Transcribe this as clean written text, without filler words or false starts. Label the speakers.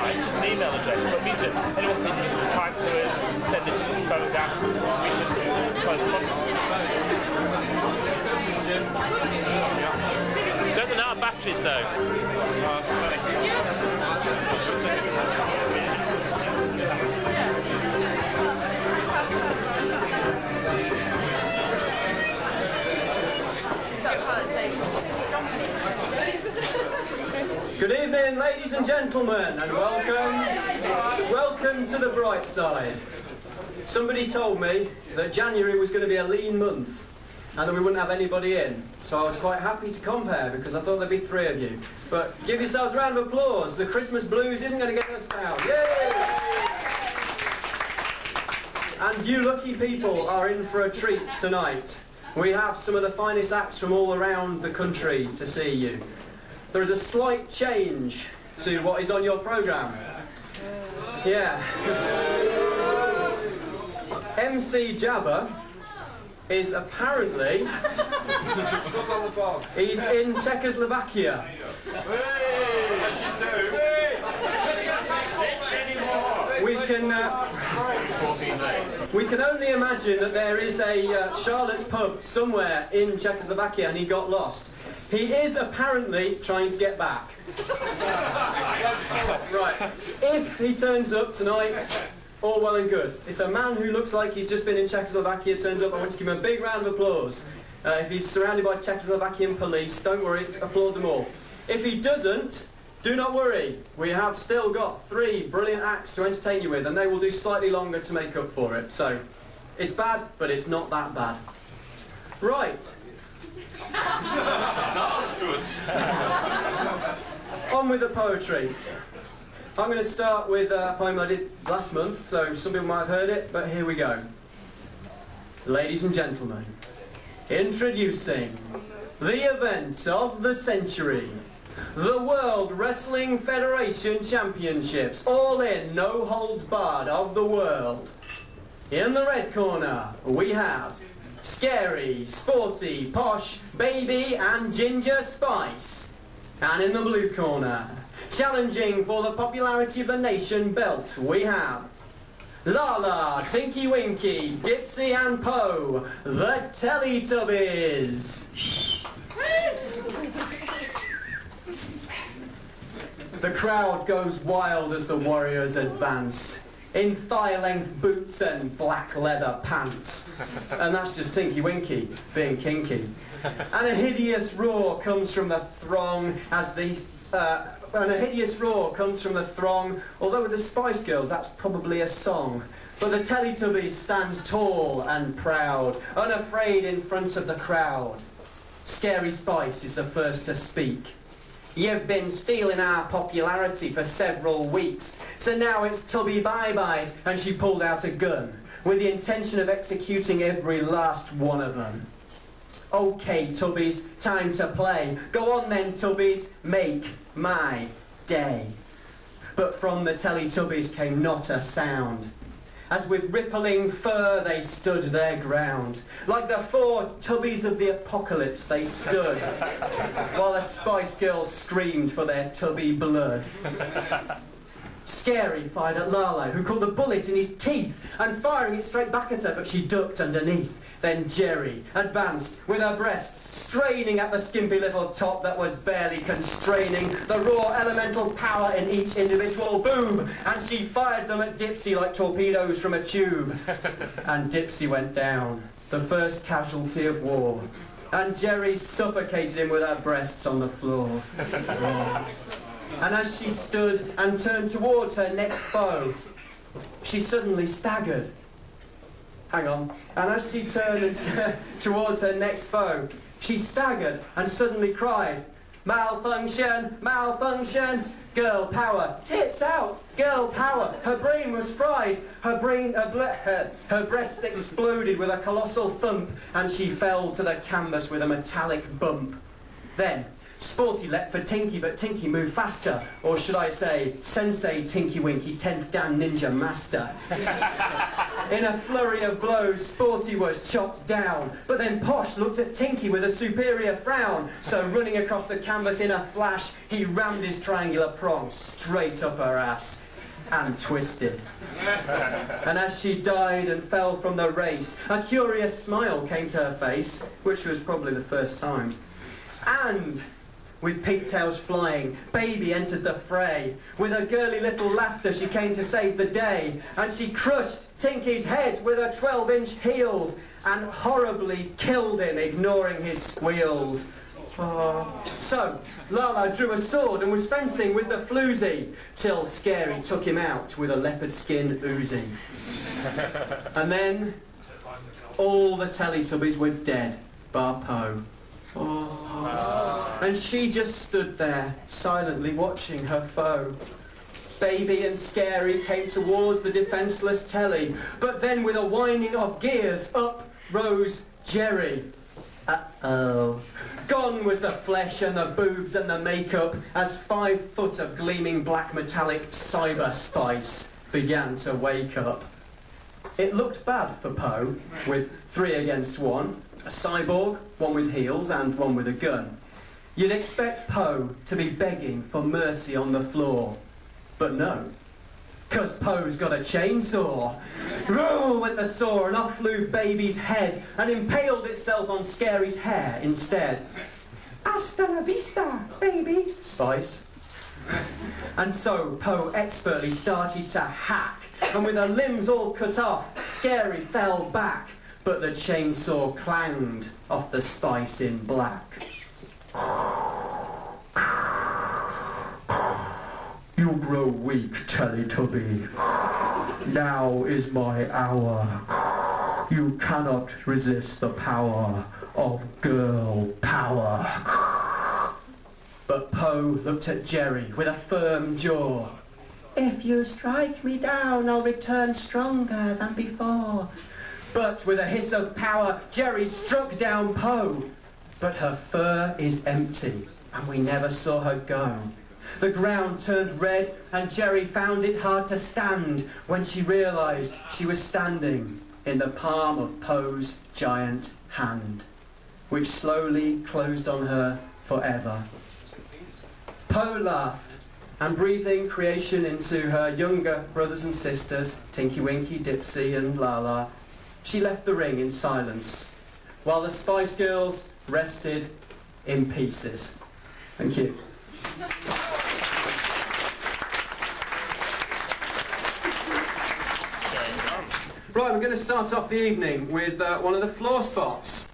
Speaker 1: website, it's just an email address, but it means that anyone can type to us, send us photographs, we can correspond. Don't run out of batteries though.
Speaker 2: Good evening, ladies and gentlemen, and welcome to the bright side. Somebody told me that January was going to be a lean month and that we wouldn't have anybody in, so I was quite happy to compare because I thought there'd be 3 of you. But give yourselves a round of applause. The Christmas blues isn't going to get us down. Yay! And you lucky people are in for a treat tonight. We have some of the finest acts from all around the country to see you. There is a slight change to what is on your programme. Yeah. MC Jabba is apparently... he's in Czechoslovakia. We can only imagine that there is a Charlotte pub somewhere in Czechoslovakia and he got lost. He is apparently trying to get back. Right. If he turns up tonight, all well and good. If a man who looks like he's just been in Czechoslovakia turns up, I want to give him a big round of applause. If he's surrounded by Czechoslovakian police, don't worry, applaud them all. If he doesn't, do not worry. We have still got 3 brilliant acts to entertain you with, and they will do slightly longer to make up for it. So, it's bad, but it's not that bad. Right. On with the poetry. I'm going to start with a poem I did last month, so some people might have heard it, but here we go. Ladies and gentlemen, introducing the event of the century, the World Wrestling Federation Championships, all in, no holds barred of the world. In the red corner, we have Scary, Sporty, Posh, Baby and Ginger Spice. And in the blue corner, challenging for the popularity of the nation belt, we have Lala, Tinky Winky, Dipsy and Poe, the Teletubbies. The crowd goes wild as the warriors advance, in thigh-length boots and black leather pants. And that's just Tinky Winky being kinky. And a hideous roar comes from the throng as these... although with the Spice Girls that's probably a song. But the Teletubbies stand tall and proud, unafraid in front of the crowd. Scary Spice is the first to speak. You've been stealing our popularity for several weeks, so now it's Tubby bye-byes, and she pulled out a gun, with the intention of executing every last one of them. Okay, Tubbies, time to play. Go on then, Tubbies, make my day. But from the Teletubbies came not a sound, as with rippling fur they stood their ground. Like the 4 Tubbies of the apocalypse they stood, while the Spice Girls screamed for their Tubby blood. Scary fired at Lala, who caught the bullet in his teeth, and firing it straight back at her, but she ducked underneath. Then Jerry advanced, with her breasts straining at the skimpy little top that was barely constraining the raw elemental power in each individual boob, and she fired them at Dipsy like torpedoes from a tube. And Dipsy went down, the first casualty of war, and Jerry suffocated him with her breasts on the floor. And as she stood and turned towards her next foe, she suddenly staggered. Hang on. And as she turned towards her next foe, she staggered and suddenly cried, "Malfunction! Malfunction! Girl power! Tits out! Girl power!" Her brain was fried. Her breast exploded with a colossal thump, and she fell to the canvas with a metallic bump. Then, Sporty leapt for Tinky, but Tinky moved faster. Or should I say, Sensei Tinky Winky, 10th Dan Ninja Master. In a flurry of blows, Sporty was chopped down. But then Posh looked at Tinky with a superior frown. So running across the canvas in a flash, he rammed his triangular prong straight up her ass. And twisted. And as she died and fell from the race, a curious smile came to her face, which was probably the first time. And with pigtails flying, Baby entered the fray. With her girly little laughter, she came to save the day. And she crushed Tinky's head with her 12-inch heels and horribly killed him, ignoring his squeals. So, Lala drew a sword and was fencing with the floozy, till Scary took him out with a leopard skin Uzi. And then, all the Teletubbies were dead, bar Po. And she just stood there, silently watching her foe. Baby and Scary came towards the defenceless Telly, but then with a whining of gears, up rose Jerry. Uh-oh. Gone was the flesh and the boobs and the makeup as 5 foot of gleaming black metallic cyber spice began to wake up. It looked bad for Po, with 3 against 1, a cyborg, 1 with heels and 1 with a gun. You'd expect Po to be begging for mercy on the floor, but no. 'Cause Po's got a chainsaw. Roll went the saw and off flew Baby's head and impaled itself on Scary's hair instead. Hasta la vista, baby, Spice. And so Po expertly started to hack, and with her limbs all cut off, Scary fell back, but the chainsaw clanged off the Spice in black. You grow weak, Teletubby. Now is my hour. You cannot resist the power of girl power. But Po looked at Jerry with a firm jaw. If you strike me down, I'll return stronger than before. But with a hiss of power, Jerry struck down Po. But her fur is empty, and we never saw her go. The ground turned red, and Jerry found it hard to stand when she realised she was standing in the palm of Po's giant hand, which slowly closed on her forever. Po laughed, and breathing creation into her younger brothers and sisters, Tinky Winky, Dipsy and Lala, she left the ring in silence, while the Spice Girls rested in pieces. Thank you. Right, we're going to start off the evening with one of the floor spots.